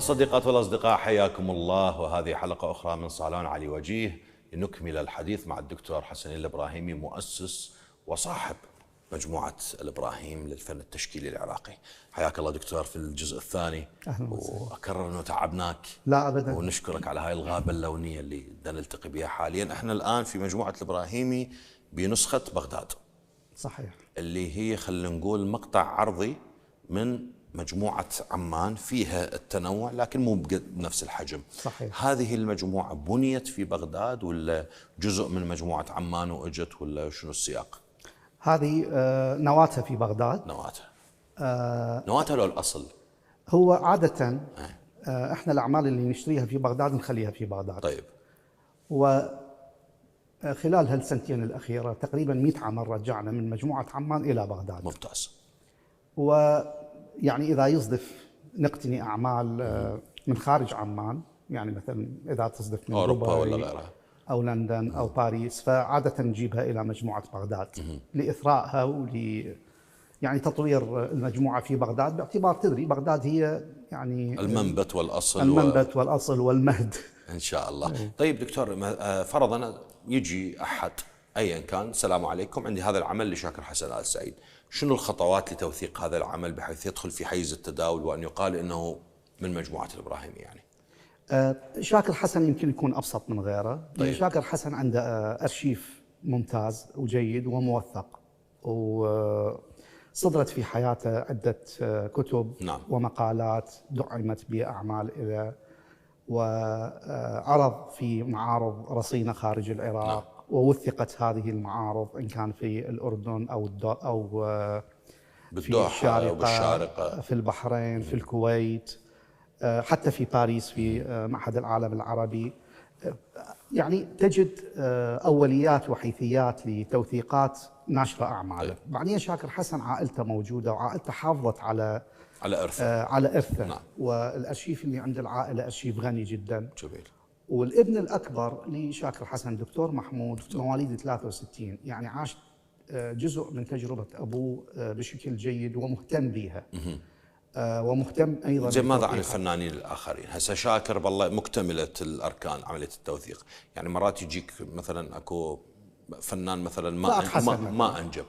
الصديقات والأصدقاء، حياكم الله، وهذه حلقة أخرى من صالون علي وجيه لنكمل الحديث مع الدكتور حسن الإبراهيمي، مؤسس وصاحب مجموعة الإبراهيم للفن التشكيلي العراقي. حياك الله دكتور في الجزء الثاني. أهلا وسهلا. وأكرر أنه تعبناك. لا أبدا. ونشكرك على هاي الغابة اللونية اللي نلتقي بها حاليا. احنا الآن في مجموعة الإبراهيمي بنسخة بغداد. صحيح. اللي هي خلينا نقول مقطع عرضي من مجموعة عمان، فيها التنوع لكن مو بنفس الحجم. صحيح. هذه المجموعة بنيت في بغداد ولا جزء من مجموعة عمان وإجت، ولا شنو السياق؟ هذه نواتها في بغداد. نواتها. نواتها لو الأصل؟ هو عادة احنا الأعمال اللي نشتريها في بغداد نخليها في بغداد. طيب. وخلال هالسنتين الأخيرة تقريبا 100 عمل رجعنا من مجموعة عمان إلى بغداد. ممتاز. ويعني إذا يصدف نقتني أعمال من خارج عمان، يعني مثلا إذا تصدف من أوروبا ولا غيرها أو لندن أو باريس، فعادة نجيبها إلى مجموعة بغداد لإثرائها يعني تطوير المجموعة في بغداد، باعتبار تدري بغداد هي يعني المنبت والأصل. المنبت والأصل والمهد إن شاء الله. طيب دكتور، فرضا يجي أحد أيا كان، السلام عليكم، عندي هذا العمل لشاكر حسن آل سعيد، شنو الخطوات لتوثيق هذا العمل بحيث يدخل في حيز التداول وأن يقال إنه من مجموعة الإبراهيمي؟ يعني شاكر حسن يمكن يكون أبسط من غيره. طيب. شاكر حسن عنده أرشيف ممتاز وجيد وموثق، وصدرت في حياته عدة كتب. نعم. ومقالات دعمت بأعمال إذا، وعرض في معارض رصينة خارج العراق. نعم. ووثقت هذه المعارض إن كان في الأردن أو في الشارقة، في البحرين، في الكويت، حتى في باريس في معهد العالم العربي. يعني تجد أوليات وحيثيات لتوثيقات ناشرة أعماله. بعدين شاكر حسن عائلته موجودة، وعائلته حافظت على إرثه. نعم. والأرشيف اللي عند العائلة أرشيف غني جدا. جميل. والابن الأكبر لشاكر حسن دكتور محمود، مواليد 63، يعني عاش جزء من تجربة أبوه بشكل جيد ومهتم بها. ومهتم أيضا. زين، ماذا عن الفنانين الآخرين؟ هسه شاكر بالله مكتملة الأركان عملية التوثيق، يعني مرات يجيك مثلا أكو فنان مثلا ما أنجب،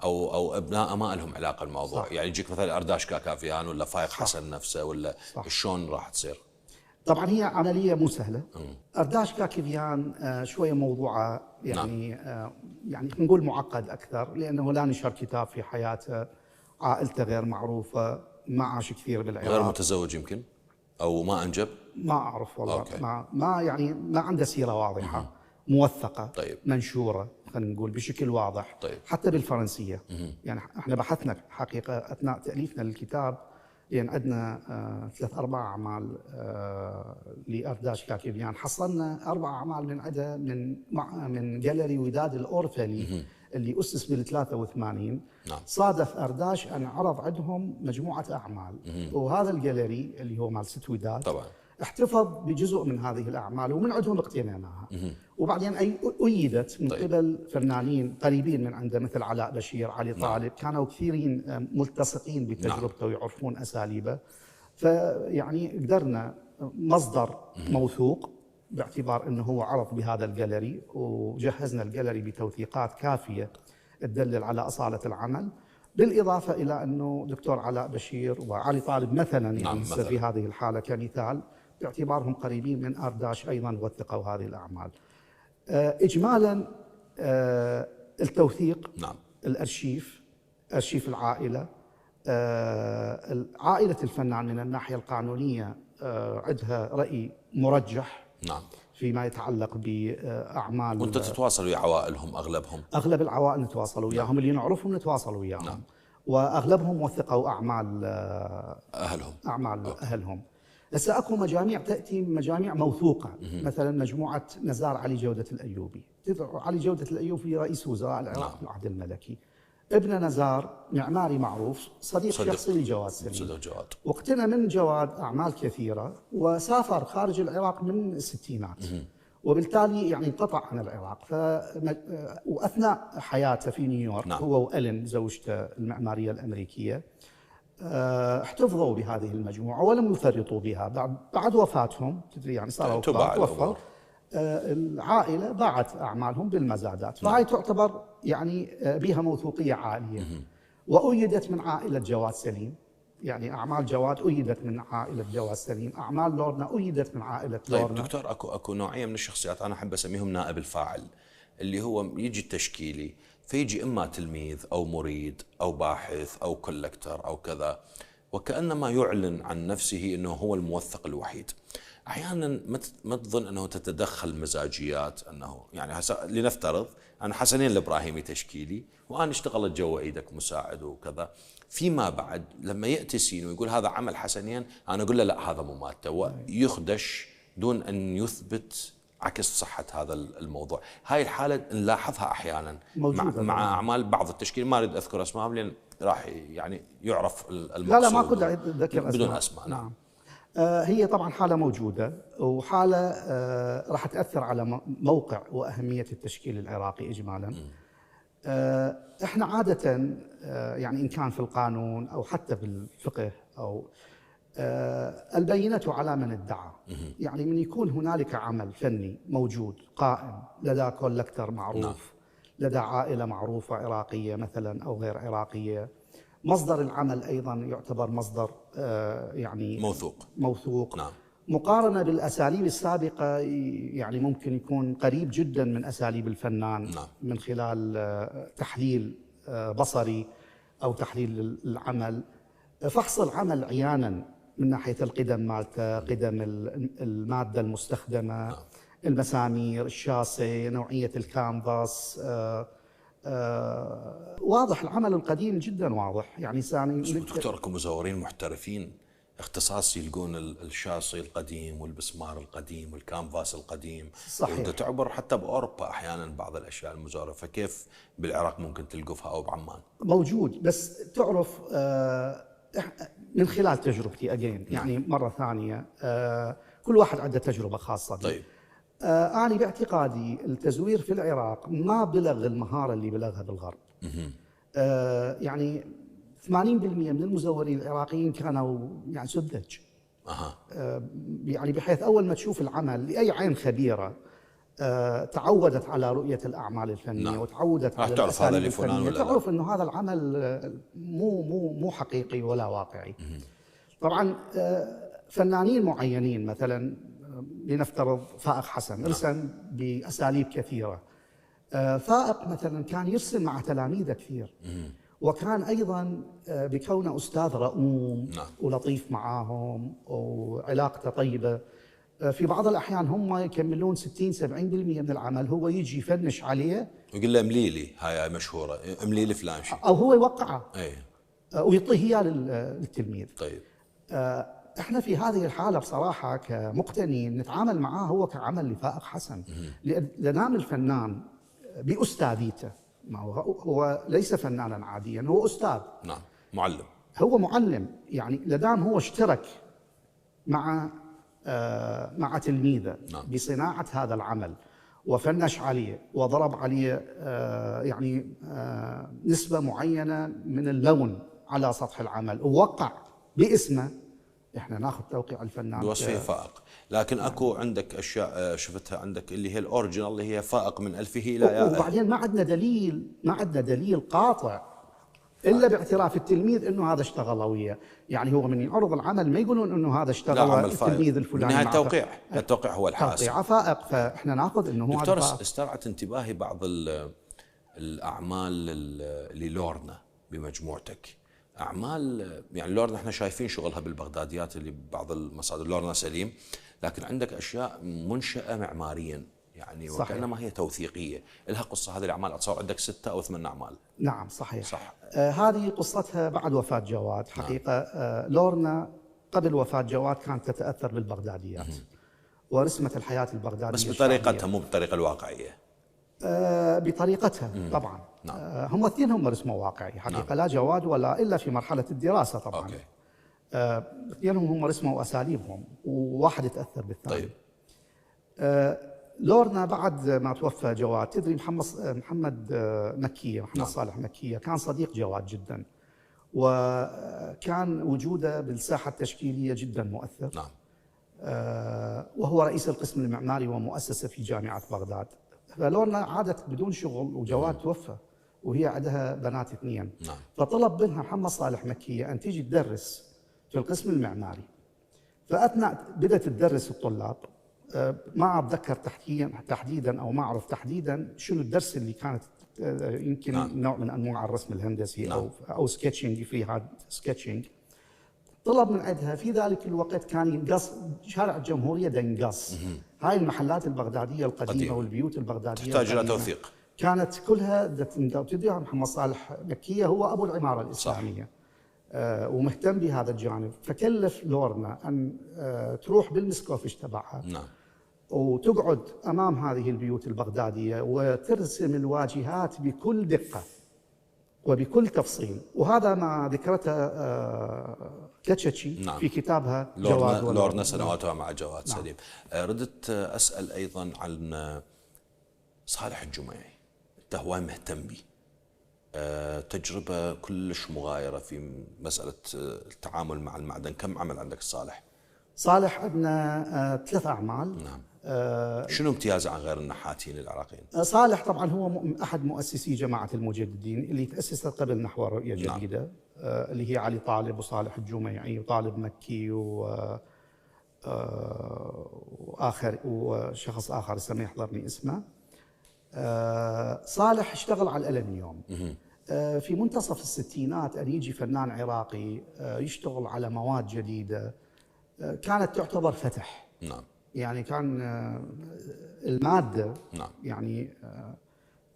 أو أبناء ما لهم علاقة الموضوع. صح. يعني يجيك مثلا أرداش كاكافيان ولا فايق. صح. حسن نفسه ولا. صح. شلون راح تصير؟ طبعا هي عملية مو سهلة. أرداش كاكافيان شوية موضوعه يعني. نعم. يعني نقول معقد أكثر، لأنه لا نشر كتاب في حياته، عائلته غير معروفة، ما عاش كثير بالعراق، غير متزوج يمكن، أو ما أنجب، ما أعرف والله. أوكي. ما يعني ما عنده سيرة واضحة موثقة. طيب. منشورة خلينا نقول بشكل واضح. طيب. حتى بالفرنسية. يعني احنا بحثنا حقيقة أثناء تأليفنا للكتاب، لأن عندنا 3-4 أعمال لأرداش كاكافيان، حصلنا 4 أعمال من عدة من جاليري وداد الأورفلي اللي أسس بال83. نعم. صادف أرداش أن عرض عندهم مجموعة أعمال، وهذا الجاليري اللي هو مال ست وداد طبعا احتفظ بجزء من هذه الأعمال، ومن عندهم اقتنيناها. وبعدين أيدت من قبل فنانين قريبين من عنده، مثل علاء بشير، علي طالب. كانوا كثيرين ملتصقين بتجربته ويعرفون أساليبه. فيعني قدرنا مصدر موثوق، باعتبار أنه هو عرض بهذا الجاليري، وجهزنا الجاليري بتوثيقات كافية تدلل على أصالة العمل، بالإضافة إلى أنه دكتور علاء بشير وعلي طالب مثلا، يعني مثلا في هذه الحالة كمثال، باعتبارهم قريبين من أرداش أيضا وثقوا هذه الأعمال. إجمالا التوثيق. نعم. الأرشيف، أرشيف العائلة، عائلة الفنان من الناحية القانونية عندها رأي مرجح. نعم. فيما يتعلق بأعمال. وأنت تتواصل ويا عوائلهم؟ أغلب العوائل نتواصل وياهم. نعم. اللي نعرفهم نتواصل وياهم. نعم. وأغلبهم وثقوا أعمال أهلهم. أهلهم. هسه أكو مجاميع تأتي مجاميع موثوقة. مثلا مجموعة نزار علي جودة الأيوبي. علي جودة الأيوبي رئيس وزراء العراق في العهد الملكي. ابن نزار معماري معروف، صديق شخصي لجواد سليم، واقتنى من جواد أعمال كثيرة، وسافر خارج العراق من الستينات. وبالتالي يعني انقطع عن العراق. وأثناء حياته في نيويورك. نعم. هو وألين زوجته المعمارية الأمريكية، احتفظوا بهذه المجموعة ولم يفرطوا بها. بعد وفاتهم تدري يعني صاروا توفوا، العائلة باعت أعمالهم بالمزادات، فهي تعتبر يعني بها موثوقية عالية. وأيدت من عائلة جواد سليم، يعني أعمال جواد أيدت من عائلة جواد سليم، أعمال لورنا أيدت من عائلة لورنا. طيب دكتور، أكو نوعية من الشخصيات أنا أحب أسميهم نائب الفاعل، اللي هو يجي التشكيلي فيجي إما تلميذ أو مريد أو باحث أو كولكتر أو كذا، وكأنما يعلن عن نفسه أنه هو الموثق الوحيد. أحيانا ما تظن أنه تتدخل مزاجيات، أنه يعني لنفترض أنا حسنين الإبراهيمي تشكيلي وأنا اشتغلت جوا إيدك مساعد وكذا، فيما بعد لما يأتي سين ويقول هذا عمل حسنين، أنا أقول له لا هذا مو مالته، ويخدش دون أن يثبت عكس صحة هذا الموضوع. هاي الحالة نلاحظها أحيانا مع أعمال بعض التشكيل، ما أريد أذكر أسمائهم لأن راح يعني يعرف المقصود. لا ما كنت أذكر بدون أسماء. نعم. هي طبعا حالة موجودة، وحالة راح تأثر على موقع وأهمية التشكيل العراقي إجمالا. احنا عادة يعني إن كان في القانون أو حتى في الفقه أو البينة على من ادعى. يعني من يكون هنالك عمل فني موجود قائم لدى كولكتر معروف، لدى عائلة معروفة عراقية مثلا أو غير عراقية، مصدر العمل أيضا يعتبر مصدر يعني موثوق. نعم. مقارنة بالأساليب السابقة يعني ممكن يكون قريب جدا من أساليب الفنان. نعم. من خلال تحليل بصري أو تحليل العمل، فحص العمل عيانا من ناحية القدم مالته، قدم المادة المستخدمة. نعم. المسامير، الشاسة، نوعية الكانفاس، واضح العمل القديم جدا واضح. يعني دكتور كمزورين محترفين اختصاص يلقون الشاصي القديم والبسمار القديم والكانفاس القديم. صحيح. تعبر حتى باوروبا احيانا بعض الاشياء المزوره، فكيف بالعراق ممكن تلقفها او بعمان؟ موجود، بس تعرف من خلال تجربتي يعني مرة ثانية، كل واحد عنده تجربة خاصة. طيب. أنا باعتقادي التزوير في العراق ما بلغ المهارة اللي بلغها بالغرب. يعني 80% من المزورين العراقيين كانوا يعني سذج. يعني بحيث أول ما تشوف العمل لأي عين خبيرة تعودت على رؤية الأعمال الفنية. نعم. وتعودت على الأساليب الفنية، تعرف أنه هذا العمل مو حقيقي ولا واقعي. طبعا فنانين معينين مثلا لنفترض فائق حسن رسم بأساليب كثيرة. فائق مثلا كان يرسم مع تلاميذه كثير، وكان أيضا بكونه أستاذ رؤوم ولطيف معاهم وعلاقته طيبة، في بعض الأحيان هم يكملون 60-70% من العمل، هو يجي يفنش عليه ويقول له املي لي، هاي مشهورة، املي لي فلان شيء، أو هو يوقعه ويعطيه إياه للتلميذ. طيب. احنا في هذه الحالة بصراحة كمقتنين نتعامل معاه هو كعمل لفائق حسن، لنام الفنان بأستاذيته. هو ليس فنانا عاديا، هو أستاذ. نعم. معلم. هو معلم، يعني لدام هو اشترك مع تلميذه. نعم. بصناعة هذا العمل وفنش عليه وضرب عليه يعني نسبة معينة من اللون على سطح العمل ووقع باسمه، احنا ناخذ توقيع الفنان بوصفه فائق. لكن اكو عندك اشياء شفتها عندك اللي هي الاوريجينال اللي هي فائق من الفه الى ياء، وبعدين ما عندنا دليل قاطع الا باعتراف التلميذ انه هذا اشتغل وياه. يعني هو من يعرض العمل ما يقولون انه هذا اشتغل التلميذ الفلاني. نهاية التوقيع هو الحاسم. توقيع فائق، فاحنا ناخذ انه هو دكتور استرعت انتباهي بعض الاعمال اللي لورنا بمجموعتك، اعمال يعني لورنا احنا شايفين شغلها بالبغداديات اللي بعض المصادر لورنا سليم، لكن عندك اشياء منشأة معماريا يعني وكأنما هي توثيقية، لها قصة. هذه الأعمال أتصور عندك 6 أو 8 أعمال. نعم صحيح. صح. هذه قصتها بعد وفاة جواد حقيقة. لورنا قبل وفاة جواد كانت تتأثر بالبغداديات ورسمت الحياة البغدادية بس بطريقتها مو بالطريقة الواقعية. بطريقتها طبعا. نعم. هم الاثنين هم رسموا واقعي حقيقة. نعم. لا جواد ولا إلا في مرحلة الدراسة طبعا. اثنينهم هم رسموا أساليبهم وواحد تأثر بالثاني. طيب. لورنا بعد ما توفى جواد، تدري محمد مكية، محمد. نعم. صالح مكية كان صديق جواد جدا، وكان وجوده بالساحة التشكيلية جدا مؤثر. نعم. وهو رئيس القسم المعماري ومؤسسة في جامعة بغداد. فلورنا عادت بدون شغل وجواد توفى وهي عندها بنات 2. نعم. فطلب منها محمد صالح مكية أن تيجي تدرس في القسم المعماري. فأثناء بدأت تدرس الطلاب، ما أتذكر تحديدا أو ما أعرف تحديدا شنو الدرس اللي كانت يمكن نعم. نوع من أنواع الرسم الهندسي. نعم. أو سكتشنج، في هذا سكتشنج. طلب من عندها في ذلك الوقت كان ينقص شارع الجمهورية، ينقص هاي المحلات البغدادية القديمة والبيوت البغدادية تحتاج إلى توثيق، كانت كلها تديرها محمد صالح مكية، هو أبو العمارة الإسلامية. ومهتم بهذا الجانب. فكلف لورنا أن تروح بالمسكوفش تبعها. نعم. وتقعد أمام هذه البيوت البغدادية وترسم الواجهات بكل دقة وبكل تفصيل. وهذا ما ذكرته كتشتشي نعم. في كتابها لورنا سنواتها مع جواد سليم. ردت أسأل أيضا عن صالح الجميعي، أنت هواي مهتم به، تجربة كلش مغايرة في مسألة التعامل مع المعدن. كم عمل عندك صالح؟ صالح عندنا 3 أعمال. نعم. شنو امتيازه عن غير النحاتين العراقيين؟ صالح طبعا هو أحد مؤسسي جماعة المجددين اللي تأسست قبل نحو رؤية جديدة. نعم. اللي هي علي طالب وصالح الجميعي وطالب مكي وآخر وشخص آخر ما يحضرني اسمه. صالح اشتغل على الألمنيوم. في منتصف الستينات أن يجي فنان عراقي يشتغل على مواد جديدة كانت تعتبر فتح. نعم. يعني كان المادة، نعم، يعني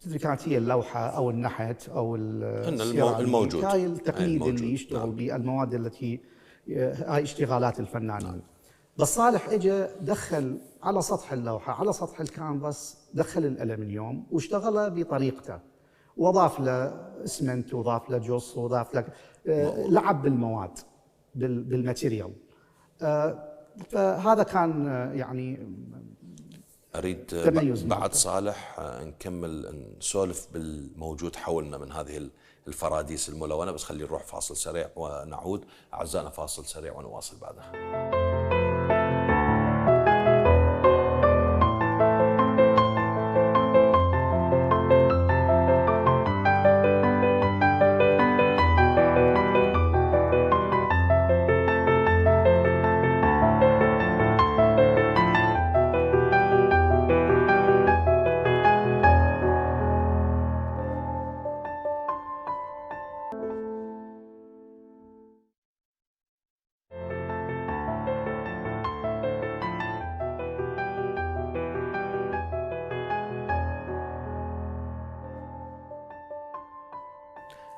تدري كانت هي اللوحة أو النحت أو الموجود، هاي التقليد اللي يشتغل. نعم. بالمواد التي هاي اشتغالات الفنانين. نعم. بس صالح اجى دخل على سطح اللوحة، على سطح الكانفاس، دخل الألمنيوم واشتغل بطريقته، وضاف له اسمنت وضاف له جص وضاف له لعب بالمواد بالماتيريال. فهذا كان يعني أريد بعد صالح نكمل نسولف بالموجود حولنا من هذه الفراديس الملونة، بس خلي نروح فاصل سريع ونعود. أعزائنا فاصل سريع ونواصل بعدها.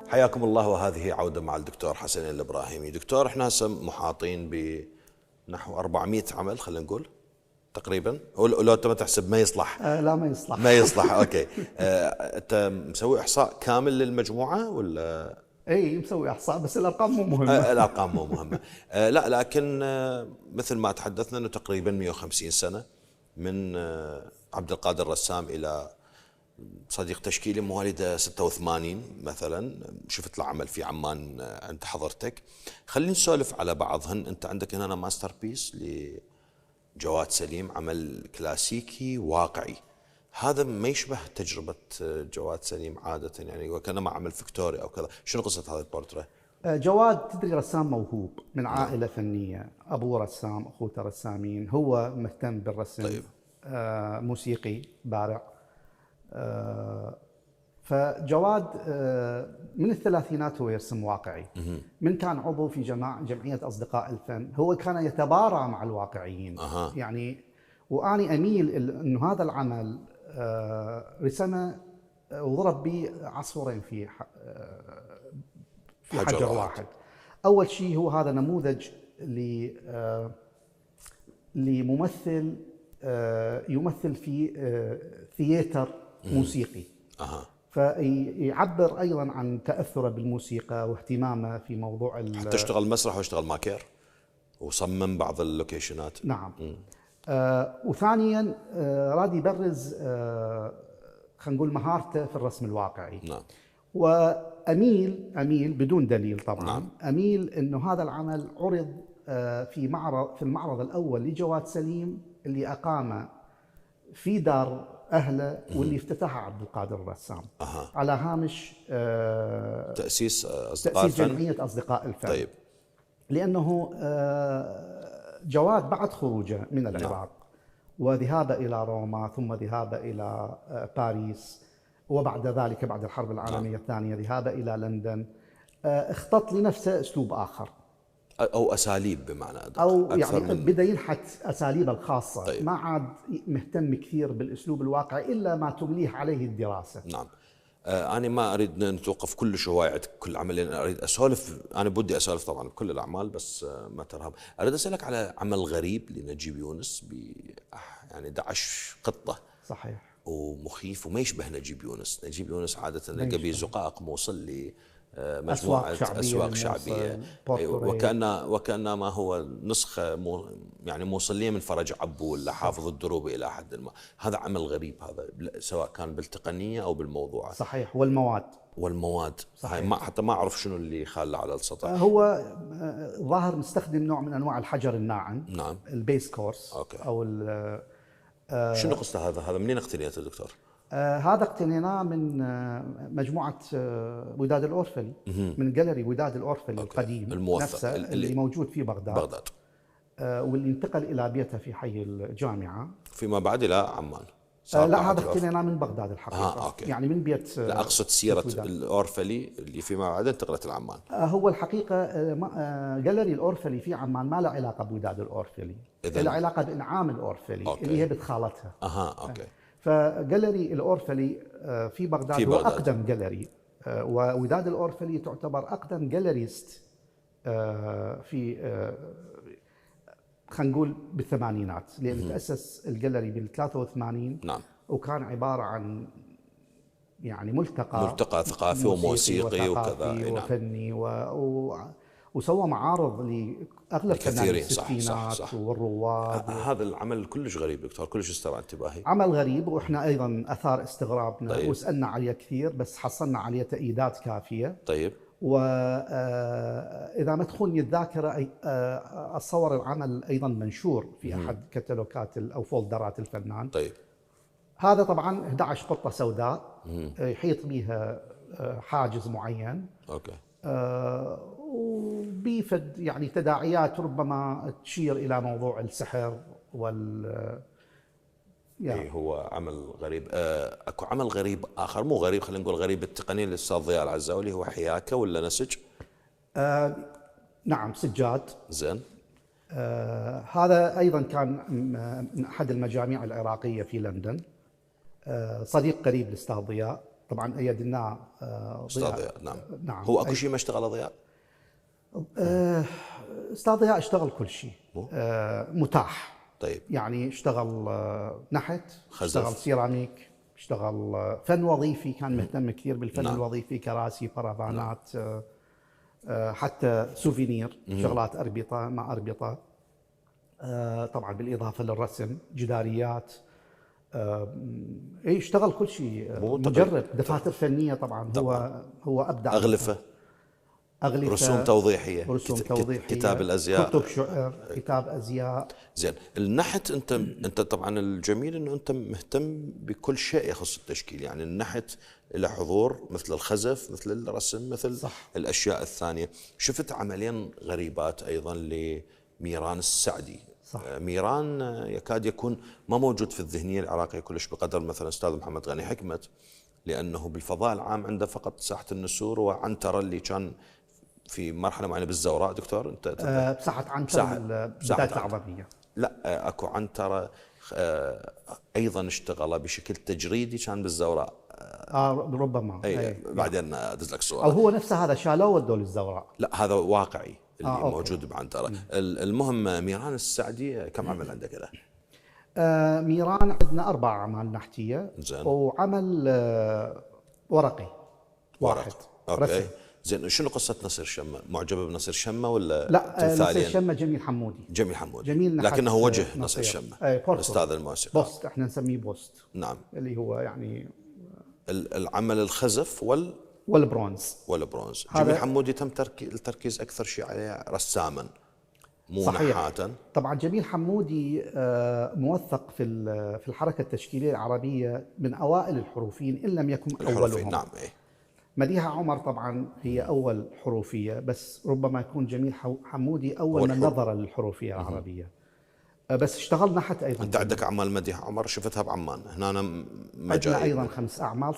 حياكم الله، وهذه عودة مع الدكتور حسنين الإبراهيمي. دكتور، احنا هسه محاطين بنحو 400 عمل خلينا نقول تقريبا، ولو انت ما تحسب ما يصلح. لا ما يصلح. ما يصلح. اوكي. انت مسوي احصاء كامل للمجموعة ولا؟ اي مسوي احصاء، بس الارقام مو مهمة. الارقام مو مهمة. لا، لكن مثل ما تحدثنا انه تقريبا 150 سنة من عبد القادر الرسام الى صديق تشكيلي مواليد 86 مثلا. شفت له عمل في عمان عند حضرتك. خلينا نسولف على بعضهن. انت عندك هنا ماستر بيس لجواد سليم، عمل كلاسيكي واقعي. هذا ما يشبه تجربة جواد سليم عادة، يعني وكانما عمل فيكتوري او كذا. شنو قصة هذا البورتريه؟ جواد تدري رسام موهوب من عائلة فنية، ابوه رسام، اخوته رسامين، هو مهتم بالرسم. طيب. موسيقي بارع. فجواد من الثلاثينات هو يرسم واقعي. من كان عضو في جمعية أصدقاء الفن، هو كان يتبارى مع الواقعيين. يعني وأني أميل أنه هذا العمل رسمه وضرب به عصفورين في حجر واحد. أول شيء هو هذا نموذج لممثل يمثل في ثياتر موسيقي. فيعبر أيضا عن تأثره بالموسيقى واهتمامه في موضوع حتى اشتغل مسرح واشتغل ماكير وصمم بعض اللوكيشنات. نعم. وثانيا راد يبرز خلينا نقول مهارته في الرسم الواقعي. نعم. وأميل بدون دليل طبعا. نعم. أميل أنه هذا العمل عرض في المعرض الأول لجواد سليم اللي أقام في دار أهله واللي افتتحها عبد القادر الرسام على هامش تأسيس أصدقاء الفن، جمعية أصدقاء الفن. طيب. لأنه جواد بعد خروجه من العراق وذهابه إلى روما ثم ذهابه إلى باريس وبعد ذلك بعد الحرب العالمية الثانية ذهابه إلى لندن، اختط لنفسه أسلوب آخر أو أساليب بمعنى أدق. أو يعني بدأ ينحت أساليبه الخاصة. طيب. ما عاد مهتم كثير بالأسلوب الواقعي إلا ما تمليه عليه الدراسة. نعم. أنا ما أريد نتوقف كل شوية كل عمل، أريد أسولف. أنا بدي أسولف طبعا بكل الأعمال بس ما ترهب. أريد أسألك على عمل غريب لنجيب يونس يعني 11 قطة. صحيح. ومخيف وما يشبه نجيب يونس. نجيب يونس عادة نلقى به زقاق موصل مجموعة أسواق شعبية وكأنما هو نسخة يعني موصلية من فرج عبو ولا حافظ الدروب إلى حد ما. هذا عمل غريب هذا، سواء كان بالتقنية أو بالموضوع. صحيح. والمواد صحيح. حتى ما أعرف شنو اللي خاله على السطح. هو ظاهر مستخدم نوع من أنواع الحجر الناعم. نعم. البيس كورس. أوكي. أو شنو قصته هذا منين اقتنيته دكتور؟ هذا اقتنيناه من مجموعة وداد الأورفلي، من جاليري وداد الأورفلي القديم نفسه اللي موجود في بغداد. واللي انتقل إلى بيته في حي الجامعة فيما بعد إلى عمان. لا، هذا اقتنيناه من بغداد الحقيقة. أوكي. يعني من بيت. لا، أقصد سيرة الأورفلي اللي فيما بعد انتقلت لعمان. هو الحقيقة جاليري الأورفلي في عمان ما له علاقة بوداد الأورفلي، له علاقة بإنعام الأورفلي. اللي هي بنت خالتها. أوكي. فجاليري الأورفلي في بغداد هو أقدم جاليري، ووداد الأورفلي تعتبر أقدم جاليريست في خلينا نقول بالثمانينات، لأن تأسس الجاليري بال83. نعم. وكان عبارة عن يعني ملتقى ثقافي وموسيقي وكذا وفني وسوى معارض لأغلب فنانين الستينات والرواد. هذا العمل كلش غريب دكتور، كلش استرعى انتباهي. عمل غريب، وإحنا أيضا أثار استغرابنا. طيب. وسألنا عليه كثير بس حصلنا عليه تأييدات كافية. طيب. وإذا ما تخوني الذاكرة أتصور العمل أيضا منشور في أحد كتالوجات أو فولدرات الفنان. طيب. هذا طبعا 11 قطة سوداء يحيط بها حاجز معين. أوكي. وبيفد يعني تداعيات ربما تشير إلى موضوع السحر يعني. هو عمل غريب. اكو عمل غريب اخر، مو غريب، خلينا نقول غريب التقنيه للاستاذ ضياء العزاولي، هو حياكه ولا نسج؟ نعم، سجاد. زين. هذا ايضا كان من احد المجاميع العراقيه في لندن. صديق قريب للاستاذ ضياء، طبعا ايدناه استاذ ضياء. نعم. هو اكو شيء ما اشتغله ضياء؟ استاذ ضياء اشتغل كل شيء متاح. طيب. يعني اشتغل نحت، خزف، اشتغل سيراميك، اشتغل فن وظيفي، كان مهتم كثير بالفن. نعم. الوظيفي، كراسي، برافانات. نعم. حتى سوفينير، شغلات أربطة ما أربطة. طبعا بالإضافة للرسم، جداريات. اشتغل كل شيء، مجرب. دفاتر فنية طبعا. هو أبدع. أغلفة، رسوم توضيحية، كتاب الأزياء، كتب شعر، كتاب أزياء. زين. النحت أنت طبعا الجميل أنه أنت مهتم بكل شيء يخص التشكيل. يعني النحت له حضور مثل الخزف، مثل الرسم، مثل صح. الأشياء الثانية. شفت عملين غريبات أيضا لميران السعدي. صح. ميران يكاد يكون ما موجود في الذهنية العراقية كلش بقدر مثلا أستاذ محمد غني حكمت، لأنه بالفضاء العام عنده فقط ساحة النسور وعنترة اللي كان في مرحلة معينة بالزوراء. دكتور أنت بساحة عنترة بالبداية العربية. لا، أكو عنترة أيضا اشتغل بشكل تجريدي كان بالزوراء. ربما. بعدين أدز لك صورة. أو هو نفسه هذا شالوه ودوه للزوراء. لا، هذا واقعي اللي موجود بعنترة. المهم ميران السعدي كم عمل عندك كذا؟ ميران عندنا 4 أعمال نحتية. زين. وعمل ورقي واحد. أوكي. زين. شنو قصة نصير شمة؟ معجبة بنصير شمة ولا لا؟ نصير شمة جميل حمودي. جميل لكنه وجه نصير شمة. أستاذ الموسيقى. بوست، احنا نسميه بوست. نعم. اللي هو يعني العمل الخزف والبرونز. جميل حمودي تم التركيز أكثر شيء عليه رساما مو نحاتا. طبعا جميل حمودي موثق في الحركة التشكيلية العربية من أوائل الحروفيين إن لم يكن أولهم. نعم. مديحة عمر طبعا هي أول حروفية، بس ربما يكون جميل حمودي أول من نظر للحروفية العربية. بس اشتغل نحت أيضا. أنت عندك أعمال مديحة عمر شفتها بعمان، هنا أنا عندنا أيضا 5 أعمال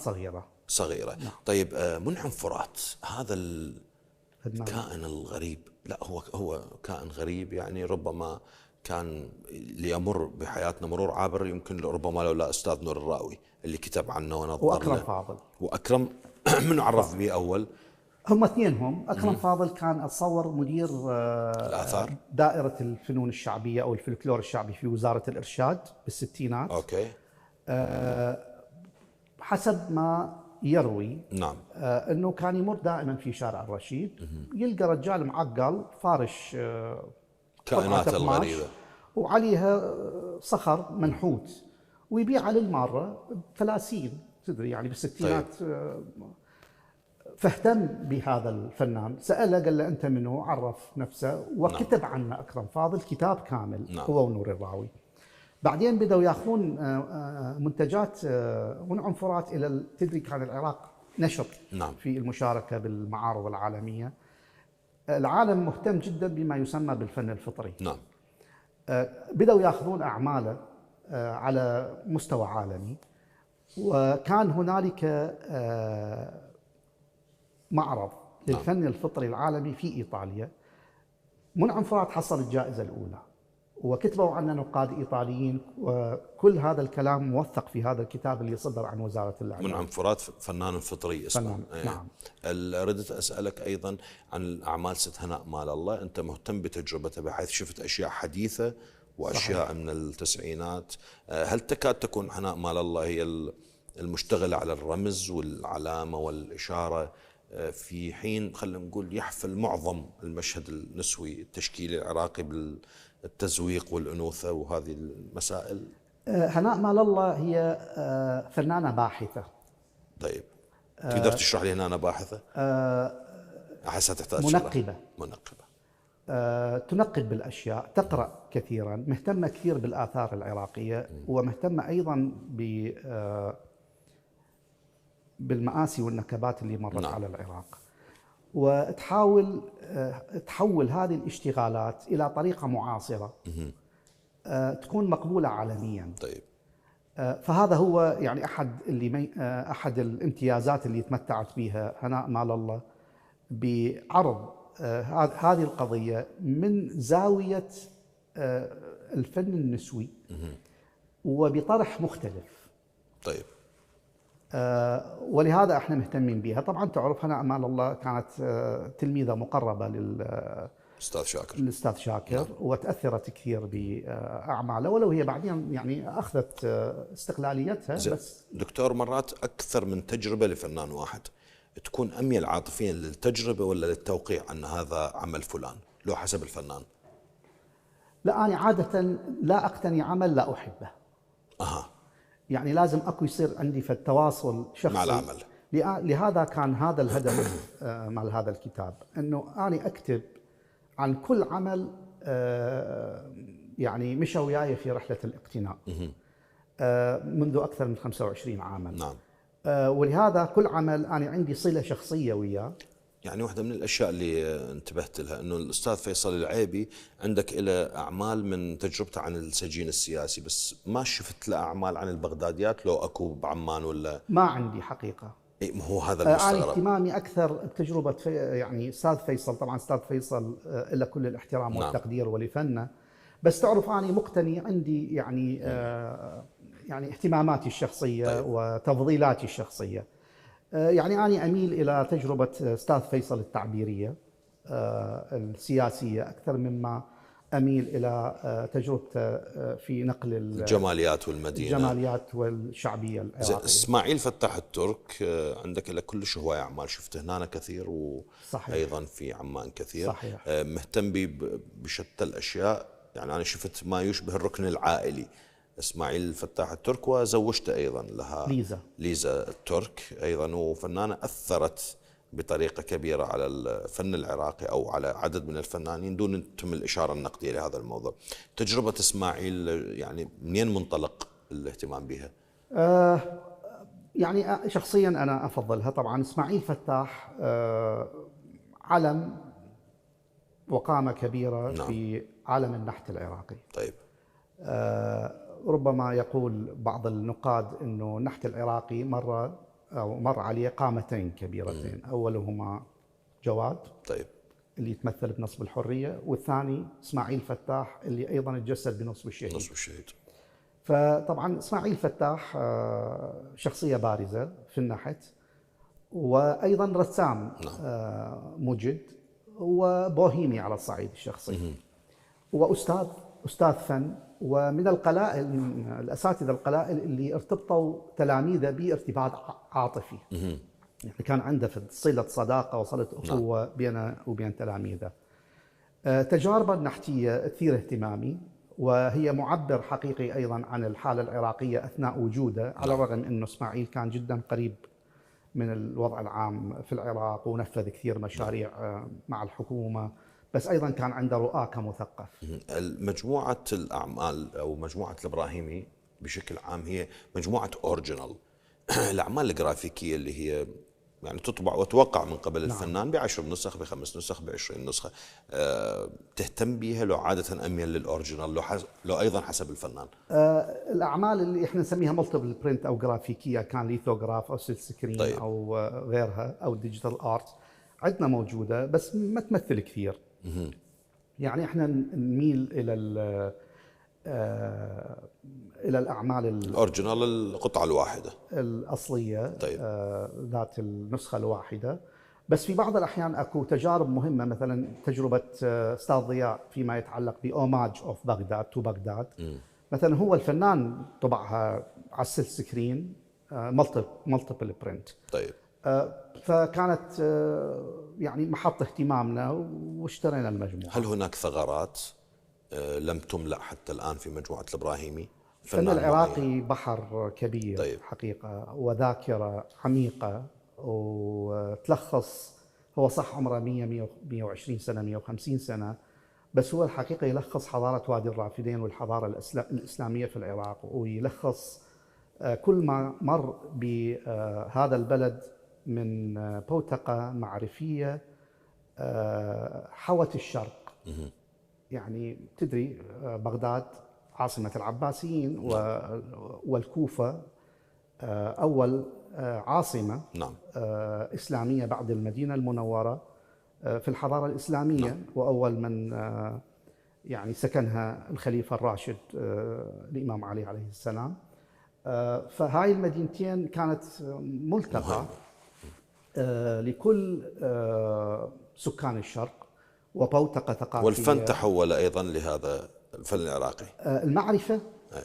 صغيرة. نعم. طيب منعم فرات هذا الكائن الغريب، لا هو كائن غريب، يعني ربما كان ليمر بحياتنا مرور عابر، يمكن ربما لولا أستاذ نور الراوي اللي كتب عنه ونظر وأكرم فاضل. وأكرم من عرف به أول؟ هم اثنينهم. أكرم فاضل كان أتصور مدير الآثار دائرة الفنون الشعبية أو الفلكلور الشعبي في وزارة الإرشاد بالستينات. أوكي. حسب ما يروي نعم أنه كان يمر دائما في شارع الرشيد يلقى رجال معقل فارش كائنات الغريبة وعليها صخر منحوت ويبيعها للمارة ب30، تدري يعني بالستينات. طيب. فاهتم بهذا الفنان، سأله قال له أنت منه، عرف نفسه وكتب نعم. عنه أكرم فاضل كتاب كامل. نعم. هو ونور الراوي. بعدين بدأوا يأخذون منتجات منعم فرات إلى تدري كان العراق نشط. نعم. في المشاركة بالمعارض العالمية. العالم مهتم جدا بما يسمى بالفن الفطري. نعم. بدأوا يأخذون أعماله على مستوى عالمي، وكان هنالك معرض للفن نعم. الفطري العالمي في إيطاليا. منعم فرات حصل الجائزة الأولى وكتبوا عنه نقاد إيطاليين، وكل هذا الكلام موثق في هذا الكتاب اللي صدر عن وزارة الإعلام. منعم فرات فنان فطري اسمه. نعم. ردت أسألك أيضا عن الأعمال ست هناء مال الله، أنت مهتم بتجربته بحيث شفت أشياء حديثة وأشياء صحيح. من التسعينات. هل تكاد تكون هناء مال الله هي المشتغلة على الرمز والعلامة والإشارة، في حين خلينا نقول يحفل معظم المشهد النسوي التشكيلي العراقي بالتزويق والأنوثة وهذه المسائل؟ هناء مال الله هي فنانة باحثة. طيب تقدر تشرح لي هنا باحثة؟ أحسها تحتاج منقبة. تنقب بالأشياء، تقرأ كثيرا، مهتمة كثير بالآثار العراقية، ومهتمة أيضا بالمآسي والنكبات اللي مرت نعم. على العراق، وتحاول تحول هذه الاشتغالات إلى طريقة معاصرة تكون مقبولة عالميا. طيب. فهذا هو يعني أحد الامتيازات اللي تمتعت بها هناء مال الله بعرض هذه القضية من زاوية الفن النسوي وبطرح مختلف. طيب. ولهذا احنا مهتمين بها. طبعا تعرف هناء مال الله كانت تلميذة مقربة للأستاذ شاكر نعم. وتأثرت كثير بأعماله، ولو هي بعدين يعني أخذت استقلاليتها. بس دكتور، مرات أكثر من تجربة لفنان واحد تكون أميل عاطفيا للتجربة ولا للتوقيع أن هذا عمل فلان، لو حسب الفنان؟ لا، أنا عادة لا أقتني عمل لا أحبه. يعني لازم أكو يصير عندي في التواصل شخصي مع العمل. لهذا كان هذا الهدف مع هذا الكتاب، أنه أنا أكتب عن كل عمل يعني مشى وياي في رحلة الاقتناء منذ أكثر من 25 عاما. نعم. ولهذا كل عمل أنا عندي صلة شخصية وياه. يعني واحدة من الأشياء اللي انتبهت لها أنه الأستاذ فيصل العيبي عندك إلى أعمال من تجربته عن السجين السياسي، بس ما شفت له أعمال عن البغداديات لو أكو بعمان ولا؟ ما عندي حقيقة. هو هذا المستغرب. أنا اهتمامي أكثر بتجربة يعني أستاذ فيصل. طبعا أستاذ فيصل له كل الاحترام نعم. والتقدير ولفنه، بس تعرف أنا مقتني عندي يعني يعني اهتماماتي الشخصية طيب. وتفضيلاتي الشخصية. يعني أنا أميل إلى تجربة أستاذ فيصل التعبيرية السياسية أكثر مما أميل إلى تجربته في نقل الجماليات والمدينة، الجماليات والشعبية العراقية. إسماعيل فتاح الترك عندك إلى كل هواية أعمال شفته هنا كثير، وأيضا في عمان كثير. صحيح. مهتم بشتى الأشياء. يعني أنا شفت ما يشبه الركن العائلي اسماعيل الفتاح الترك، وزوجته ايضا لها ليزا الترك ايضا، وفنانه اثرت بطريقه كبيره على الفن العراقي او على عدد من الفنانين دون تم الاشاره النقديه لهذا الموضوع. تجربه اسماعيل يعني منين منطلق الاهتمام بها؟ يعني شخصيا انا افضلها طبعا. اسماعيل فتاح علم وقامه كبيره نعم. في عالم النحت العراقي. طيب. ربما يقول بعض النقاد انه النحت العراقي مر عليه قامتين كبيرتين، اولهما جواد طيب اللي يتمثل بنصب الحريه، والثاني اسماعيل فتاح اللي ايضا تجسد بنصب الشهيد. نصب الشهيد. فطبعا اسماعيل فتاح شخصيه بارزه في النحت، وايضا رسام مجد وبوهيمي على الصعيد الشخصي، واستاذ فن، ومن القلائل من الاساتذه القلائل اللي ارتبطوا تلاميذه بارتباط عاطفي. يعني كان عنده صله صداقه وصله اخوه بينه وبين تلاميذه. تجاربه النحتيه تثير اهتمامي، وهي معبر حقيقي ايضا عن الحاله العراقيه اثناء وجوده، على الرغم انه اسماعيل كان جدا قريب من الوضع العام في العراق ونفذ كثير مشاريع مع الحكومه، بس ايضا كان عنده رؤى كمثقف. مجموعه الاعمال او مجموعه الابراهيمي بشكل عام هي مجموعه اوريجينال. الاعمال الجرافيكيه اللي هي يعني تطبع وتوقع من قبل الفنان ب10 نسخ، ب5 نسخ، ب20 نسخه، تهتم بها لو عاده اميل للاوريجينال لو ايضا حسب الفنان؟ الاعمال اللي احنا نسميها مالتيبل برنت او جرافيكيه، كان ليثوغراف او سيل سكرين طيب. او غيرها او ديجيتال ارت، عندنا موجوده بس ما تمثل كثير. يعني احنا نميل الى الاعمال الاوريجينال، القطعه الواحده الاصليه طيب. ذات النسخه الواحده. بس في بعض الاحيان اكو تجارب مهمه، مثلا تجربه استاذ ضياء فيما يتعلق باوماج اوف بغداد تو بغداد. مثلا هو الفنان طبعها على السيل سكرين مالتيبل برنت طيب. فكانت يعني محط اهتمامنا واشترينا المجموعه. هل هناك ثغرات لم تملأ حتى الآن في مجموعة الإبراهيمي؟ الفن العراقي بحر كبير طيب. حقيقة، وذاكرة عميقة، وتلخص، هو صح عمره 120 سنة 150 سنة، بس هو الحقيقة يلخص حضارة وادي الرافدين والحضارة الإسلامية في العراق، ويلخص كل ما مر بهذا البلد من بوتقة معرفية حوت الشرق. يعني تدري بغداد عاصمة العباسيين والكوفة أول عاصمة إسلامية بعد المدينة المنورة في الحضارة الإسلامية، وأول من يعني سكنها الخليفة الراشد الإمام علي عليه السلام. فهاي المدينتين كانت ملتقى لكل سكان الشرق وبوتقة ثقافية. والفن تحول أيضا لهذا الفن العراقي، المعرفة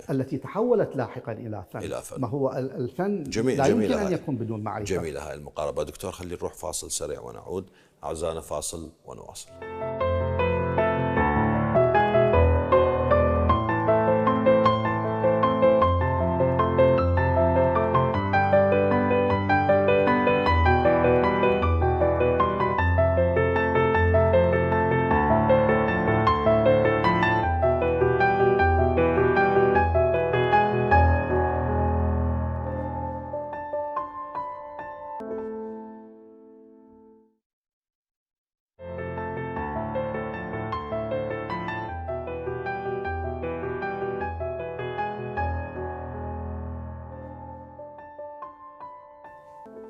التي تحولت لاحقا إلى فن. ما هو الفن لا يمكن أن يكون بدون معرفة. جميلة هاي المقاربة. دكتور خلينا نروح فاصل سريع ونعود. أعزائنا فاصل ونواصل.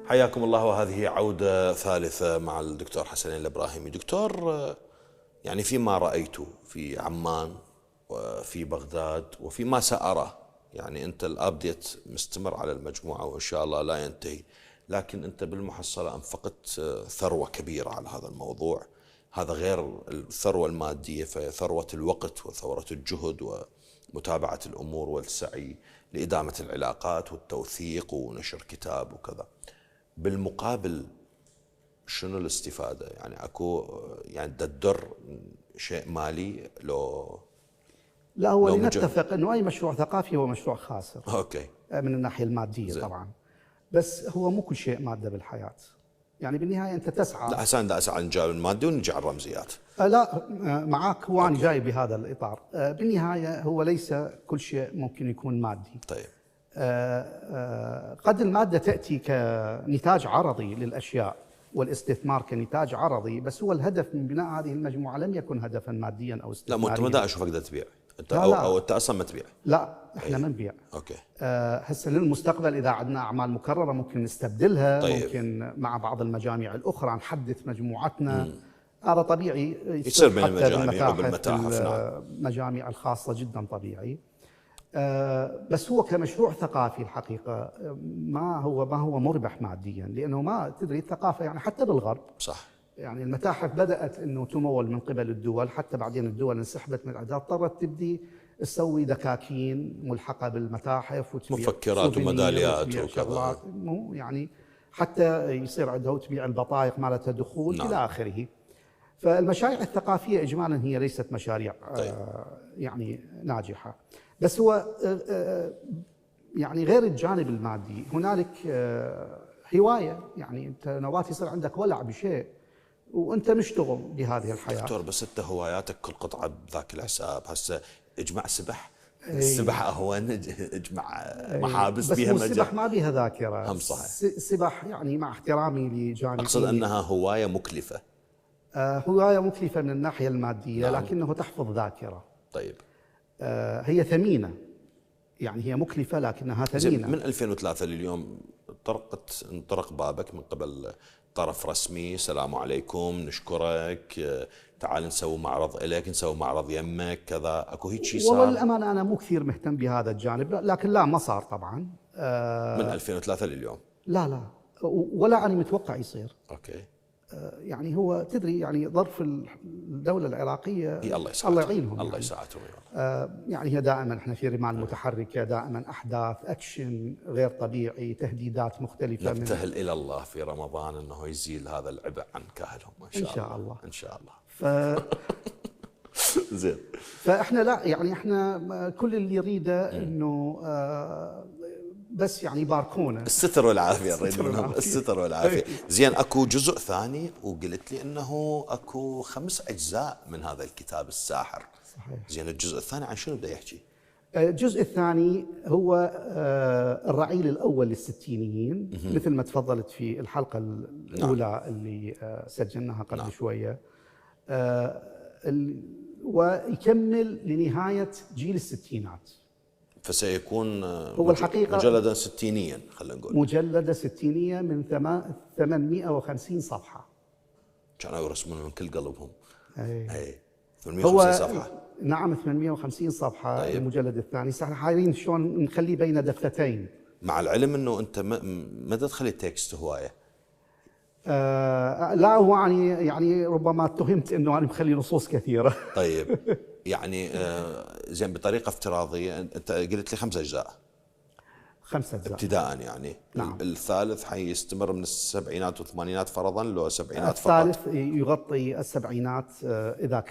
حياكم الله، وهذه عودة ثالثة مع الدكتور حسنين الإبراهيمي. دكتور، يعني فيما رأيته في عمان وفي بغداد وفيما سأرى، يعني أنت الأبديت مستمر على المجموعة وإن شاء الله لا ينتهي، لكن أنت بالمحصلة أنفقت ثروة كبيرة على هذا الموضوع. هذا غير الثروة المادية، فثروة الوقت وثروة الجهد ومتابعة الأمور والسعي لإدامة العلاقات والتوثيق ونشر كتاب وكذا. بالمقابل شنو الاستفادة؟ يعني اكو يعني تدر شيء مالي لو لا، هو لنتفق انه اي مشروع ثقافي هو مشروع خاسر. اوكي. من الناحيه الماديه زي. طبعا، بس هو مو كل شيء ماده بالحياه. يعني بالنهايه انت تسعى. لا حسن، دا اسعى على الجانب المادي ونجي على الرمزيات. لا، معك، هو انا جاي بهذا الاطار. بالنهايه هو ليس كل شيء ممكن يكون مادي. طيب. قد الماده تاتي كنتاج عرضي للاشياء والاستثمار كنتاج عرضي، بس هو الهدف من بناء هذه المجموعه لم يكن هدفا ماديا او استثماريا. لا، انت ما دا اشوفك دا تبيع انت، لا او انت اصلا ما تبيع. لا، احنا ما نبيع. اوكي. هسه للمستقبل اذا عندنا اعمال مكرره ممكن نستبدلها. طيب. ممكن مع بعض المجاميع الاخرى نحدث مجموعتنا. هذا طبيعي يصير بين المجاميع وبالمتاحف. نعم. المجاميع الخاصه جدا طبيعي. بس هو كمشروع ثقافي الحقيقه ما هو مربح ماديا، لانه ما تدري الثقافه يعني حتى بالغرب. صح. يعني المتاحف بدات انه تمول من قبل الدول، حتى بعدين الدول انسحبت من العداد، اضطرت تبدي تسوي دكاكين ملحقه بالمتاحف وتبيع مفكرات وميداليات وكذا، يعني حتى يصير عندها وتبيع البطايق مالتها دخول. نعم. الى اخره. فالمشاريع الثقافيه اجمالا هي ليست مشاريع طيب. يعني ناجحه. بس هو يعني غير الجانب المادي هنالك هوايه. يعني انت نوات يصير عندك ولع بشيء وانت مشتغل بهذه الحياه. دكتور، بس انت هواياتك كل قطعه بذاك الحساب. هسه اجمع سبح. السبح اهون. اجمع محابس بيها مجال. بس السبح ما بيها ذاكره. هم صحيح. السبح يعني مع احترامي لجانب، اقصد انها هوايه مكلفه. هوايه مكلفه من الناحيه الماديه. نعم. لكنه تحفظ ذاكره. طيب. هي ثمينه. يعني هي مكلفه لكنها ثمينه. من 2003 لليوم انطرق بابك من قبل طرف رسمي، السلام عليكم نشكرك، تعال نسوي معرض إليك، نسوي معرض يمك كذا، اكو هيك شيء صار؟ والله للامانه انا مو كثير مهتم بهذا الجانب، لكن لا ما صار طبعا. من 2003 لليوم؟ لا ولا انا متوقع يصير. اوكي. يعني هو تدري يعني ظرف الدوله العراقيه الله يعينهم. الله يساعدهم. يعني هي دائما احنا في رمال متحركه، دائما احداث اكشن غير طبيعي، تهديدات مختلفه. نبتهل الى الله في رمضان انه يزيل هذا العبء عن كاهلهم ان شاء الله. ان شاء الله. زين. فاحنا لا يعني احنا كل اللي يريده انه بس يعني باركونا. الستر والعافيه نريد منهم، الستر والعافيه. زين، اكو جزء ثاني وقلت لي انه اكو 5 أجزاء من هذا الكتاب الساحر. صحيح. زين، الجزء الثاني عن شنو بده يحكي؟ الجزء الثاني هو الرعيل الاول للستينيين. مثل ما تفضلت في الحلقه الاولى. نعم. اللي سجلناها قبل. نعم. شويه. ويكمل لنهايه جيل الستينات. فسيكون هو الحقيقة مجلدا ستينيا، خلينا نقول مجلدة ستينية من 850 صفحة. كانوا يرسمون من كل قلبهم. اي 850 صفحة. نعم 850 صفحة. طيب. المجلد الثاني احنا حايرين شلون نخليه بين دفتين، مع العلم انه انت ما تخلي التكست هواية. لا هو يعني ربما اتهمت انه انا مخلي نصوص كثيرة. طيب يعني زين، بطريقة افتراضية انت قلت لي 5 أجزاء. 5 أجزاء ابتداء يعني. نعم. الثالث حيستمر من السبعينات والثمانينات فرضا، لو السبعينات فقط؟ الثالث يغطي السبعينات اذا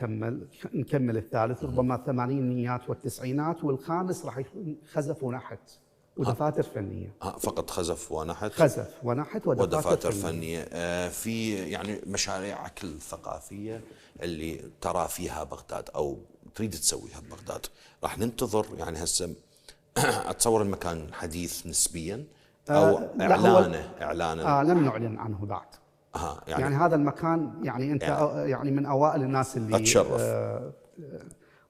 نكمل الثالث، ربما الثمانينيات والتسعينات، والخامس راح يكون خزف ونحت ودفاتر فنيه. فقط خزف ونحت؟ خزف ونحت ودفاتر فنيه. في يعني مشاريعك الثقافيه اللي ترى فيها بغداد او تريد تسويها ببغداد، راح ننتظر يعني هسه اتصور المكان حديث نسبيا او اعلانه لم نعلن عنه بعد. يعني هذا المكان يعني انت يعني من اوائل الناس اللي اتشرف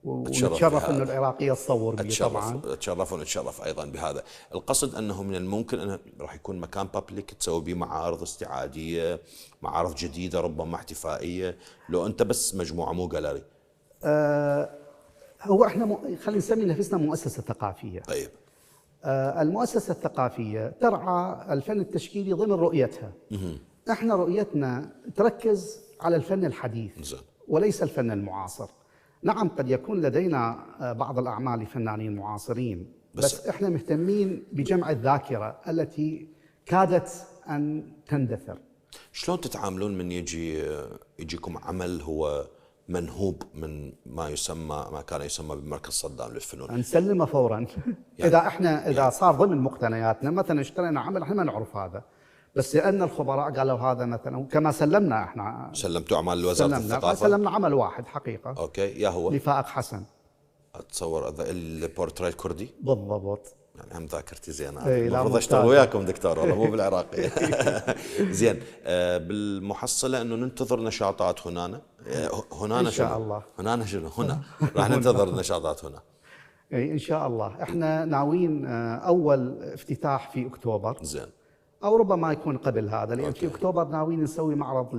ونتشرف انه العراقيه تصور به. طبعا اتشرف ونتشرف ايضا بهذا. القصد انه من الممكن انه راح يكون مكان بابليك تسوي به معارض استعاديه، معارض جديده ربما احتفائيه، لو انت بس مجموعه مو جاليري. هو احنا خلينا نسمي نفسنا مؤسسه ثقافيه. طيب. المؤسسه الثقافيه ترعى الفن التشكيلي ضمن رؤيتها. احنا رؤيتنا تركز على الفن الحديث. زين. وليس الفن المعاصر. نعم قد يكون لدينا بعض الأعمال لفنانين معاصرين، بس إحنا مهتمين بجمع الذاكرة التي كادت أن تندثر. شلون تتعاملون من يجيكم عمل هو منهوب من ما كان يسمى بمركز صدام للفنون. نسلمه فورا. يعني اذا صار ضمن مقتنياتنا، مثلا اشترينا عمل احنا ما نعرف هذا، بس لان الخبراء قالوا هذا مثلا، كما سلمنا احنا. سلمتوا اعمال لوزاره الثقافه؟ سلمنا عمل واحد حقيقه. اوكي، يا هو لفائق حسن. اتصور البورتريه الكردي. بالضبط. يعني هم ذاكرتي زين، المفروض اشتغل وياكم دكتور والله، مو بالعراقي. زين، بالمحصله انه ننتظر نشاطات هنا ان شاء الله. هنا شنو؟ هنا راح ننتظر النشاطات هنا. اي ان شاء الله. احنا ناويين اول افتتاح في اكتوبر. زين. او ربما يكون قبل هذا، لان في اكتوبر ناويين نسوي معرض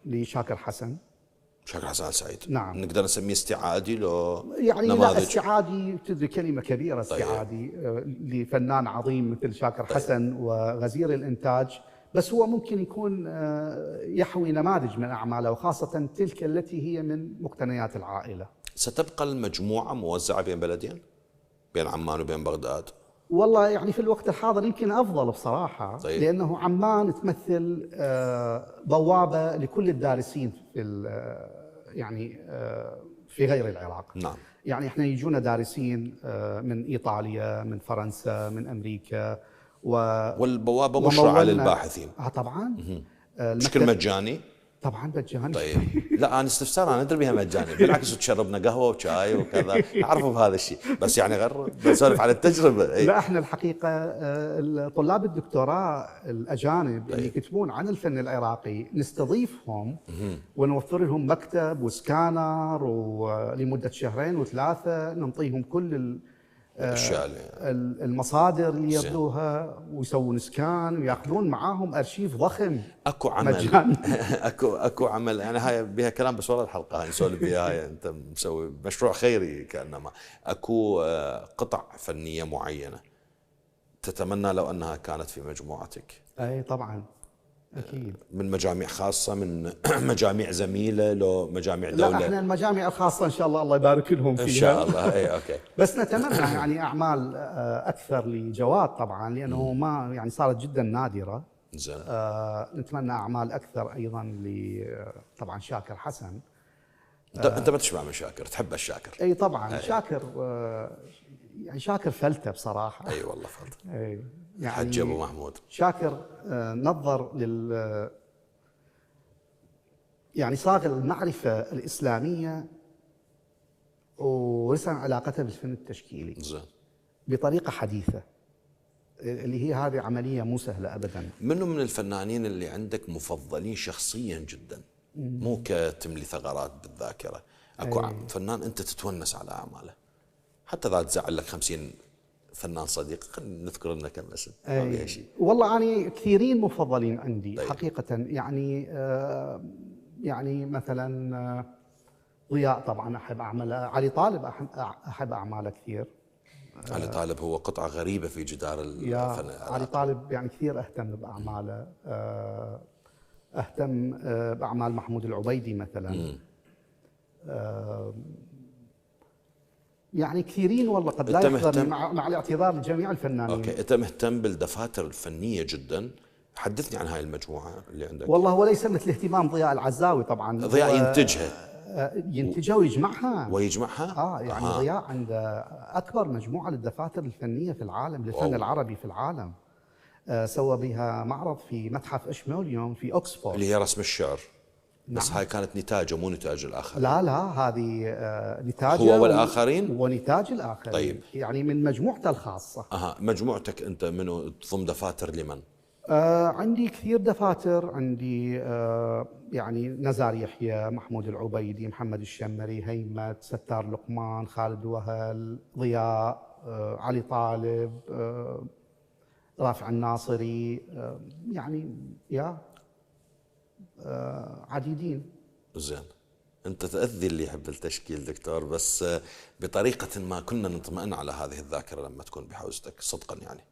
لشاكر حسن. شاكر حسن آل سعيد. نعم. نقدر نسميه استعادي لو يعني لا، استعادي تدري كلمه كبيره، استعادي. لفنان عظيم مثل شاكر حسن وغزير الانتاج، بس هو ممكن يكون يحوي نماذج من اعماله، وخاصه تلك التي هي من مقتنيات العائله. ستبقى المجموعه موزعه بين بلدين، بين عمان وبين بغداد؟ والله يعني في الوقت الحاضر يمكن افضل بصراحه. طيب. لانه عمان تمثل بوابه لكل الدارسين في يعني في غير العراق. نعم. يعني احنا يجونا دارسين من ايطاليا، من فرنسا، من امريكا، والبوابه مشرعه للباحثين. طبعا. بشكل مجاني؟ طبعا مجاني. طيب. لا انا استفسار، انا ادري بها مجاني، بالعكس تشربنا قهوه وشاي وكذا، اعرفوا بهذا الشيء، بس يعني غير بسولف على التجربه. لا احنا الحقيقه طلاب الدكتوراه الاجانب اللي يكتبون عن الفن العراقي نستضيفهم ونوفر لهم مكتب وسكانر، ولمده شهرين و3 نعطيهم كل المصادر اللي يبدوها، ويسوون سكان وياخذون معاهم ارشيف ضخم. اكو عمل اكو عمل، يعني هاي بها كلام بس ورا الحلقه، هاي نسولف بها. هاي انت مسوي مشروع خيري كانما. اكو قطع فنيه معينه تتمنى لو انها كانت في مجموعتك؟ اي طبعا اكيد. من مجاميع خاصه، من مجاميع زميله، لو مجاميع دوله؟ لا احنا المجاميع الخاصه ان شاء الله، الله يبارك لهم فيها ان شاء الله. اي اوكي. بس نتمنى يعني اعمال اكثر لجواد طبعا، لانه ما يعني صارت جدا نادره. زين. نتمنى اعمال اكثر ايضا طبعا شاكر حسن. انت ما تشبع من شاكر، تحب الشاكر؟ اي طبعا. شاكر يعني شاكر فلته بصراحه. اي والله فلته. اي يعني حج ابو محمود. شاكر نظر يعني صاغ المعرفه الاسلاميه ورسم علاقتها بالفن التشكيلي. زين. بطريقه حديثه، اللي هي هذه عمليه مو سهله ابدا. منو من الفنانين اللي عندك مفضلين شخصيا جدا، مو كتملي ثغرات بالذاكره؟ اكو فنان انت تتونس على اعماله، حتى اذا تزعل لك 50 فنان صديق، خلينا نذكر لنا كم اسم، ما فيها شيء. والله أنا كثيرين مفضلين عندي. طيب. حقيقة يعني يعني مثلا ضياء طبعا أحب أعماله، علي طالب أحب أعماله كثير. علي طالب هو قطعة غريبة في جدار الفن. علي طالب يعني كثير أهتم بأعماله. أهتم بأعمال محمود العبيدي مثلا. يعني كثيرين والله قد لا يحضرني، مع الاعتذار لجميع الفنانين. اوكي، انت مهتم بالدفاتر الفنيه جدا، حدثني عن هاي المجموعه اللي عندك. والله هو ليس مثل اهتمام ضياء العزاوي طبعا. ضياء ينتجها ويجمعها. يعني ضياء عنده اكبر مجموعه للدفاتر الفنيه في العالم، للفن العربي في العالم. سوى بها معرض في متحف اشموليون في اوكسفورد، اللي هي رسم الشعر. بس هاي كانت نتاجه مو نتاج الاخرين. لا هذه نتاجه هو والآخرين ونتاج الآخرين. طيب. يعني من مجموعته الخاصة. مجموعتك أنت منو تضم دفاتر لمن؟ عندي كثير دفاتر، عندي يعني نزار يحيى، محمود العبيدي، محمد الشمري، هيمت، ستار لقمان، خالد وهل، ضياء، علي طالب، رافع الناصري، يعني عديدين. زين. انت تأذي اللي يحب التشكيل دكتور، بس بطريقة ما كنا نطمئن على هذه الذاكرة لما تكون بحوزتك صدقا. يعني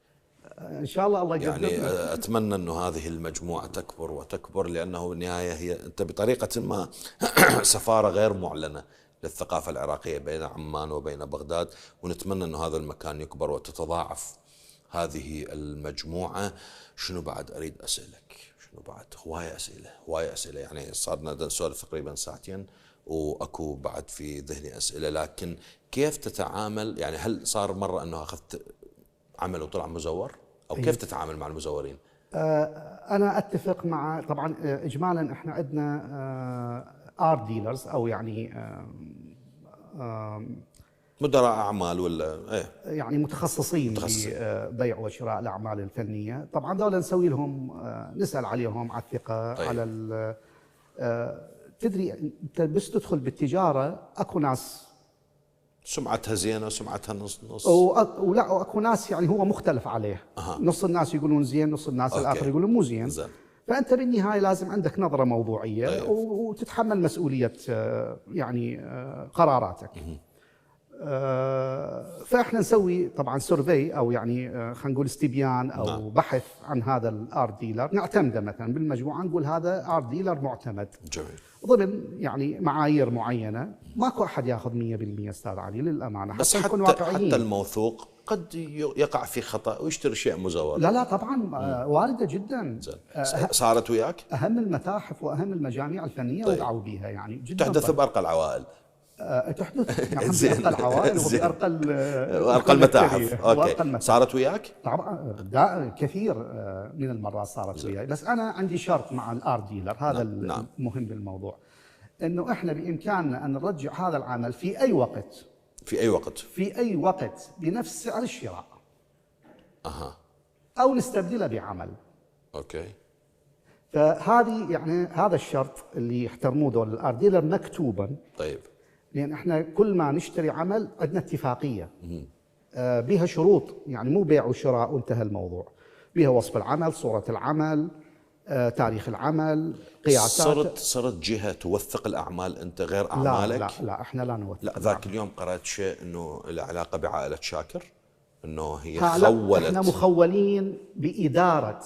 ان شاء الله يقدر. يعني اتمنى انه هذه المجموعة تكبر وتكبر، لانه بالنهاية هي انت بطريقة ما سفارة غير معلنة للثقافة العراقية بين عمان وبين بغداد، ونتمنى انه هذا المكان يكبر وتتضاعف هذه المجموعة. شنو بعد اريد اسألك؟ شنو بعد؟ هواية أسئلة يعني صارنا نسولف تقريبا ساعتين واكو بعد في ذهني اسئله، لكن كيف تتعامل يعني؟ هل صار مره انه اخذت عمل وطلع مزور، او كيف تتعامل مع المزورين؟ انا اتفق مع، طبعا اجمالا احنا عندنا ارت ديلرز او يعني مدراء اعمال ولا ايه يعني متخصصين ببيع وشراء الاعمال الفنيه. طبعا دول نسوي لهم نسال عليهم على الثقه. طيب. على تدري انت بس تدخل بالتجاره اكو ناس سمعتها زينه وسمعتها نص نص، ولا واكو ناس يعني هو مختلف عليه. نص الناس يقولون زين، نص الناس الاخر يقولون مو زين. فانت بالنهايه لازم عندك نظره موضوعيه. طيب. وتتحمل مسؤوليه يعني قراراتك. فاحنا نسوي طبعا سيرفي او يعني خلينا نقول استبيان او بحث عن هذا الارت ديلر، نعتمده مثلا بالمجموعه، نقول هذا ارت ديلر معتمد. جميل. ضمن يعني معايير معينه. ماكو احد ياخذ 100% استاذ علي للامانه، بس حتى الموثوق قد يقع في خطا ويشتري شيء مزور. لا طبعا وارده جدا. صارت وياك؟ اهم المتاحف واهم المجاميع الفنيه. طيب. وقعوا بها يعني جدا. تحدث بارقى العوائل. تحدث نعم بأرقى العوائل وبأرقى المتاحف. اوكي. صارت وياك؟ طبعا كثير من المرات صارت وياي. بس انا عندي شرط مع الارت ديلر، هذا المهم بالموضوع، انه احنا بامكاننا ان نرجع هذا العمل في اي وقت. في اي وقت بنفس سعر الشراء. او نستبدله بعمل. اوكي. فهذه يعني هذا الشرط اللي يحترموه دول الارت ديلر مكتوبا. طيب. لان احنا كل ما نشتري عمل عندنا اتفاقيه بها شروط، يعني مو بيع وشراء وانتهى الموضوع. بها وصف العمل، صوره العمل، تاريخ العمل، قياسات. صرت جهه توثق الاعمال انت غير اعمالك؟ لا احنا لا نوثق. لا ذاك اليوم قرأت شيء انه له علاقه بعائله شاكر، انه هي خولت. احنا مخولين باداره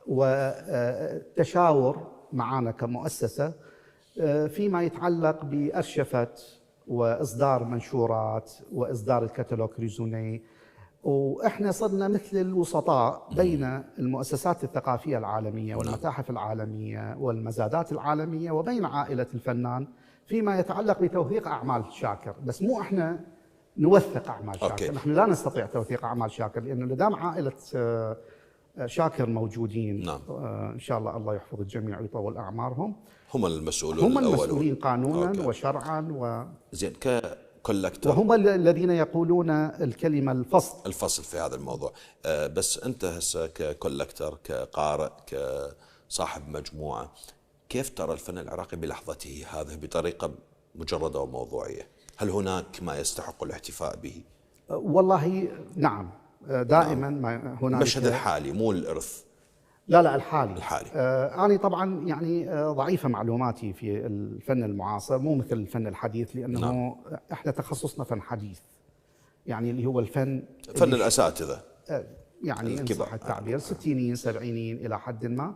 وتشاور معنا كمؤسسه فيما يتعلق بأرشفة وإصدار منشورات وإصدار الكتالوج ريزوني. وإحنا صرنا مثل الوسطاء بين المؤسسات الثقافية العالمية والمتاحف العالمية والمزادات العالمية وبين عائلة الفنان فيما يتعلق بتوثيق أعمال شاكر. بس مو إحنا نوثق أعمال شاكر. نحن لا نستطيع توثيق أعمال شاكر، لأنه لدام عائلة شاكر موجودين. نعم. إن شاء الله يحفظ الجميع ويطول أعمارهم. هم المسؤولين قانونا وشرعا زين ككولكتر، وهم الذين يقولون الكلمة الفصل في هذا الموضوع. بس أنت هسه ككولكتر، كقارئ، كصاحب مجموعة، كيف ترى الفن العراقي بلحظته هذه بطريقة مجردة وموضوعية؟ هل هناك ما يستحق الاحتفاء به؟ والله نعم، دائما ما هناك. المشهد الحالي مو الإرث. لا الحالي. أنا طبعا يعني ضعيفة معلوماتي في الفن المعاصر، مو مثل الفن الحديث، لأنه احنا تخصصنا فن حديث، يعني اللي هو فن الأساتذة يعني إن صح التعبير، ستينيين سبعينيين إلى حد ما.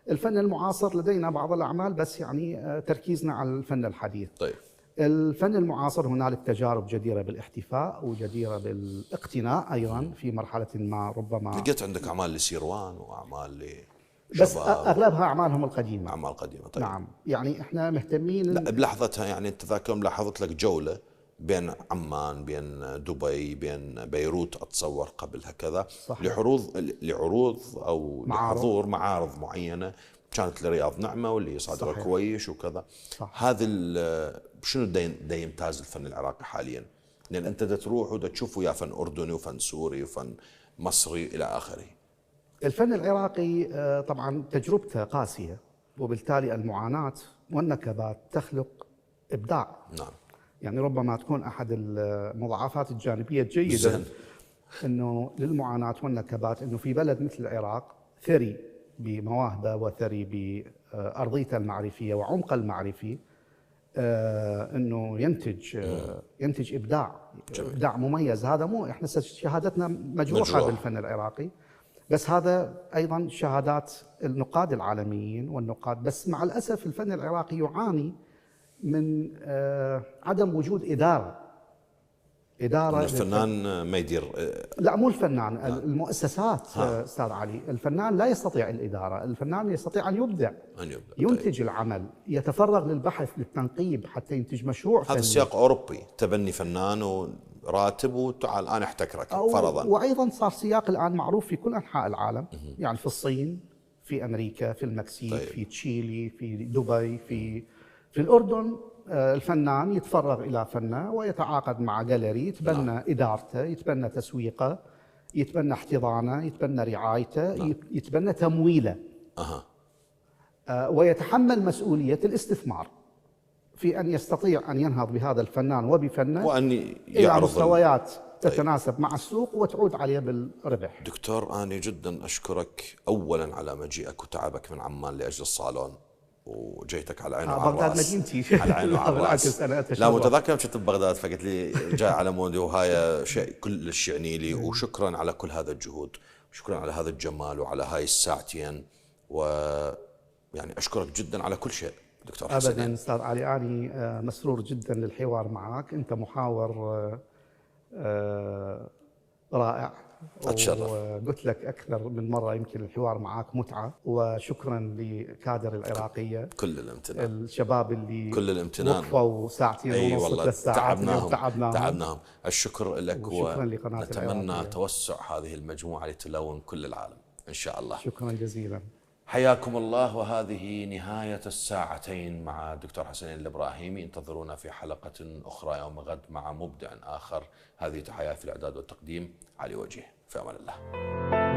الفن المعاصر لدينا بعض الأعمال، بس يعني تركيزنا على الفن الحديث. طيب. الفن المعاصر هنالك تجارب جديرة بالاحتفاء وجديرة بالاقتناء أيضا في مرحلة ما. ربما لقيت عندك أعمال لسيروان وأعمال بس أغلبها أعمالهم القديمة. أعمال قديمة. طيب. نعم، يعني إحنا مهتمين. لا بلحظتها، يعني أنت ذاك يوم لاحظت لك جولة بين عمان، بين دبي، بين بيروت، أتصور قبلها كذا. صحيح. لعروض أو لحضور معارض معينة، كانت لرياض نعمة واللي صادرة كويش وكذا. هذا شنو دا يمتاز الفن العراقي حاليا؟ لأن أنت دا تروح ودا تشوف ويا فن أردني وفن سوري وفن مصري إلى آخره. الفن العراقي طبعا تجربته قاسية، وبالتالي المعاناة والنكبات تخلق إبداع. نعم. يعني ربما تكون أحد المضاعفات الجانبية الجيدة أنه للمعاناة والنكبات أنه في بلد مثل العراق ثري بمواهبه وثري بأرضيته المعرفية وعمقه المعرفي، انه ينتج ابداع مميز. هذا مو احنا شهادتنا مجروحه بالفن العراقي، بس هذا ايضا شهادات النقاد العالميين والنقاد. بس مع الاسف الفن العراقي يعاني من عدم وجود اداره إدارة الفنان ما يدير. لا مو الفنان، المؤسسات أستاذ علي. الفنان لا يستطيع الإدارة، الفنان يستطيع أن يبدع، ينتج طيب. العمل، يتفرغ للبحث للتنقيب حتى ينتج مشروع فني. هذا سياق أوروبي، تبني فنان وراتب وتعال أنا أحتكرك فرضا. وأيضا صار سياق الآن معروف في كل أنحاء العالم، يعني في الصين، في أمريكا، في المكسيك، طيب. في تشيلي، في دبي، في الأردن. الفنان يتفرغ إلى فنه ويتعاقد مع جاليري، يتبنى إدارته، يتبنى تسويقه، يتبنى احتضانه، يتبنى رعايته، يتبنى تمويله، ويتحمل مسؤولية الاستثمار في أن يستطيع أن ينهض بهذا الفنان وبفنه وأن إلى مستويات تتناسب مع السوق وتعود عليه بالربح. دكتور أنا جدا أشكرك أولا على مجيئك وتعبك من عمان لأجل الصالون، وجيتك على عين وعلى بغداد مدينتي. على عين وعلى الراس. لا متذكر كنت ببغداد فقلت لي جاي على مودي، وهاي شيء كلش يعني لي. وشكرا على كل هذا الجهود، شكرا على هذا الجمال وعلى هاي الساعتين، ويعني أشكرك جدا على كل شيء دكتور حسن. أبدا أستاذ علي، أنا مسرور جدا للحوار معك، أنت محاور رائع. أتشرف. وقلت لك أكثر من مرة يمكن الحوار معك متعة، وشكرا لكادر العراقية كل الامتنان، الشباب اللي كل الامتنان وقفوا ساعتين ونص 3 ساعات تعبناهم. الشكر لك، وشكرا لقناة ونتمنى توسع هذه المجموعة لتلون كل العالم إن شاء الله. شكرا جزيلا. حياكم الله. وهذه نهاية الساعتين مع الدكتور حسن الإبراهيمي. انتظرونا في حلقة أخرى يوم غد مع مبدع آخر. هذه تحياتي في الإعداد والتقديم علي وجيه، في أمان الله.